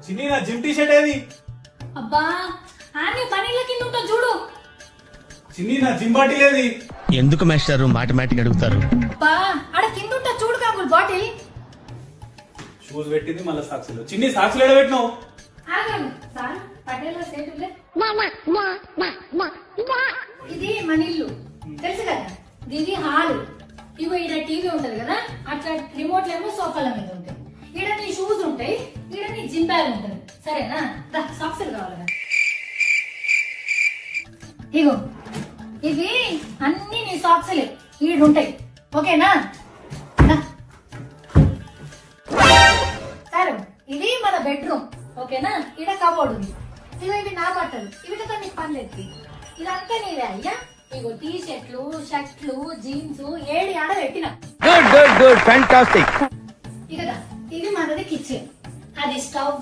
చిన్ని నా gym T shirt ఏది? అబ్బా ఆని పనిల కింద ఉంటా చూడు. చిన్ని నా జిమ్ బాటిల్ ఏది? ఎందుకు మాస్టారు మాటమాటిక్ అడుగుతారు? అబ్బా ఆడ కింద ఉంటా చూడు కాకుల్ బాటిల్. షూస్ పెట్టింది మళ్ళీ సాక్సులు. చిన్ని సాక్సులు ఎడ పెట్టినావు? ఆగండి సార్ పటేల సేటులే. ఇది మన ఇల్లు తెలుసు కదా, ఇది హాల్. ఇగో ఈడ టీవీ ఉంటది కదా, అట్లా రిమోట్ ఏమో సోఫాల మీద ఉంటాయి. ఈడ నీ షూస్ ఉంటాయి, ఈడ నీ జిమ్ బ్యాగ్ ఉంటది. సరేనా? సాక్సులు కావాలిగా. ఇగో ఇవి అన్ని నీ సాక్సులే ఈడుంటాయి. ఓకేనా? సరే ఇది మన బెడ్రూమ్. ఓకేనా? ఈడ కబోర్డ్ ఉంది. ఇగో ఇవి నా బట్టలు, ఇవితో నీకు పని లేదు. ఇదంతా నీవే అయ్యా. ఇగో టీ షర్ట్లు, షర్ట్లు, జీన్స్ ఏడి ఆడ పెట్టిన. Good good good fantastic. ఇక ఇది మనది కిచెన్. అది స్టవ్